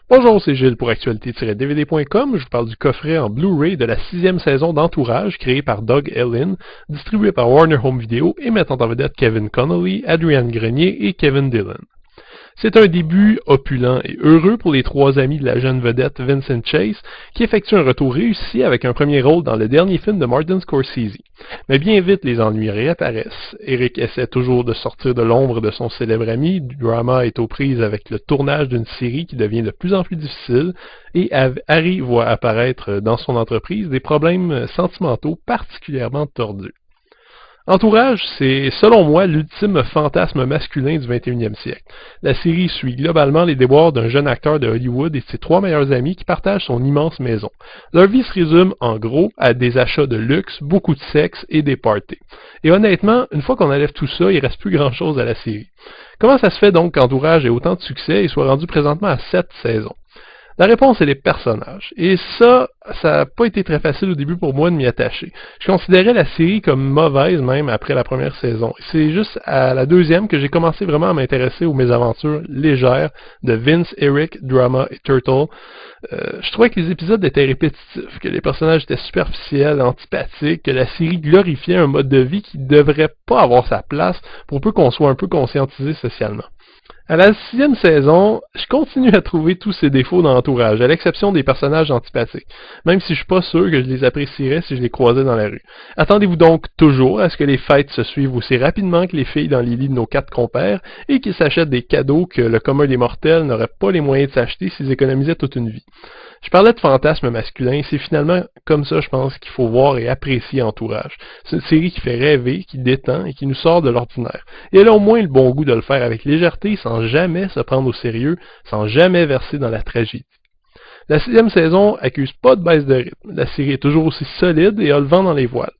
Bonjour, c'est Gilles pour Actualité-DVD.com. Je vous parle du coffret en Blu-ray de la 6e saison d'Entourage, créé par Doug Ellin, distribué par Warner Home Video et mettant en vedette Kevin Connolly, Adrienne Grenier et Kevin Dillon. C'est un début opulent et heureux pour les trois amis de la jeune vedette Vincent Chase, qui effectue un retour réussi avec un premier rôle dans le dernier film de Martin Scorsese. Mais bien vite, les ennuis réapparaissent. Eric essaie toujours de sortir de l'ombre de son célèbre ami, Drama est aux prises avec le tournage d'une série qui devient de plus en plus difficile, et Harry voit apparaître dans son entreprise des problèmes sentimentaux particulièrement tordus. Entourage, c'est, selon moi, l'ultime fantasme masculin du 21e siècle. La série suit globalement les déboires d'un jeune acteur de Hollywood et de ses trois meilleurs amis qui partagent son immense maison. Leur vie se résume, en gros, à des achats de luxe, beaucoup de sexe et des parties. Et honnêtement, une fois qu'on enlève tout ça, il reste plus grand-chose à la série. Comment ça se fait donc qu'Entourage ait autant de succès et soit rendu présentement à 7 saisons? La réponse est les personnages. Et ça n'a pas été très facile au début pour moi de m'y attacher. Je considérais la série comme mauvaise même après la première saison. C'est juste à la deuxième que j'ai commencé vraiment à m'intéresser aux mésaventures légères de Vince, Eric, Drama et Turtle. Je trouvais que les épisodes étaient répétitifs, que les personnages étaient superficiels, antipathiques, que la série glorifiait un mode de vie qui ne devrait pas avoir sa place pour peu qu'on soit un peu conscientisé socialement. À la 6e saison, je continue à trouver tous ces défauts dans l'entourage, à l'exception des personnages antipathiques, même si je suis pas sûr que je les apprécierais si je les croisais dans la rue. Attendez-vous donc toujours à ce que les fêtes se suivent aussi rapidement que les filles dans les lits de nos 4 compères et qu'ils s'achètent des cadeaux que le commun des mortels n'aurait pas les moyens de s'acheter s'ils économisaient toute une vie. Je parlais de fantasme masculin, c'est finalement comme ça, je pense, qu'il faut voir et apprécier Entourage. C'est une série qui fait rêver, qui détend et qui nous sort de l'ordinaire. Et elle a au moins le bon goût de le faire avec légèreté, sans jamais se prendre au sérieux, sans jamais verser dans la tragédie. La 6e saison accuse pas de baisse de rythme. La série est toujours aussi solide et a le vent dans les voiles.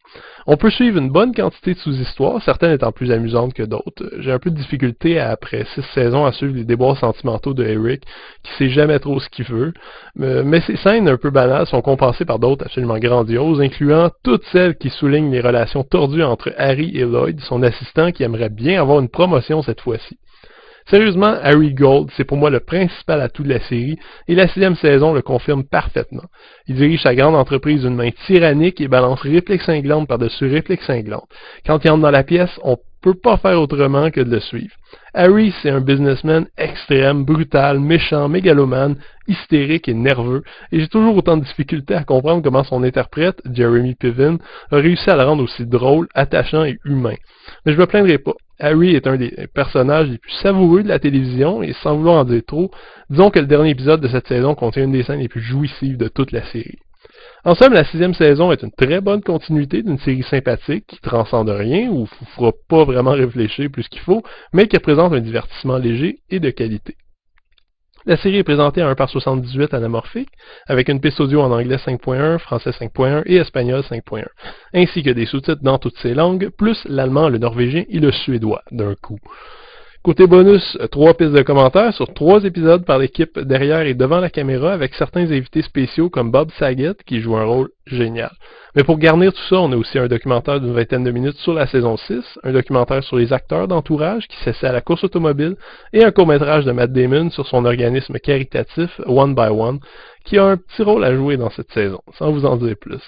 On peut suivre une bonne quantité de sous-histoires, certaines étant plus amusantes que d'autres. J'ai un peu de difficulté après 6 saisons à suivre les déboires sentimentaux de Eric, qui sait jamais trop ce qu'il veut, mais ces scènes un peu banales sont compensées par d'autres absolument grandioses, incluant toutes celles qui soulignent les relations tordues entre Harry et Lloyd, son assistant qui aimerait bien avoir une promotion cette fois-ci. Sérieusement, Harry Gold, c'est pour moi le principal atout de la série, et la 6e saison le confirme parfaitement. Il dirige sa grande entreprise d'une main tyrannique et balance répliques cinglantes par-dessus répliques cinglantes. Quand il entre dans la pièce, on peut pas faire autrement que de le suivre. Harry, c'est un businessman extrême, brutal, méchant, mégalomane, hystérique et nerveux, et j'ai toujours autant de difficultés à comprendre comment son interprète, Jeremy Piven, a réussi à le rendre aussi drôle, attachant et humain. Mais je me plaindrai pas. Harry est un des personnages les plus savoureux de la télévision, et sans vouloir en dire trop, disons que le dernier épisode de cette saison contient une des scènes les plus jouissives de toute la série. En somme, la 6e saison est une très bonne continuité d'une série sympathique qui transcende rien ou vous fera pas vraiment réfléchir plus qu'il faut, mais qui représente un divertissement léger et de qualité. La série est présentée à 1:78 anamorphique, avec une piste audio en anglais 5.1, français 5.1 et espagnol 5.1, ainsi que des sous-titres dans toutes ces langues, plus l'allemand, le norvégien et le suédois d'un coup. Côté bonus, 3 pistes de commentaires sur 3 épisodes par l'équipe derrière et devant la caméra avec certains invités spéciaux comme Bob Saget qui joue un rôle génial. Mais pour garnir tout ça, on a aussi un documentaire d'une vingtaine de minutes sur la saison 6, un documentaire sur les acteurs d'Entourage qui s'essaient à la course automobile et un court-métrage de Matt Damon sur son organisme caritatif One by One qui a un petit rôle à jouer dans cette saison, sans vous en dire plus.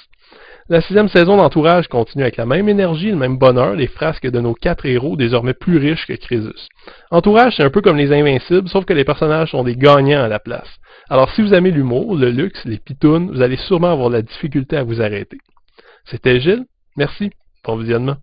La 6e saison d'Entourage continue avec la même énergie et le même bonheur, les frasques de nos 4 héros désormais plus riches que Crésus. Entourage, c'est un peu comme les Invincibles, sauf que les personnages sont des gagnants à la place. Alors si vous aimez l'humour, le luxe, les pitounes, vous allez sûrement avoir de la difficulté à vous arrêter. C'était Gilles, merci, bon visionnement.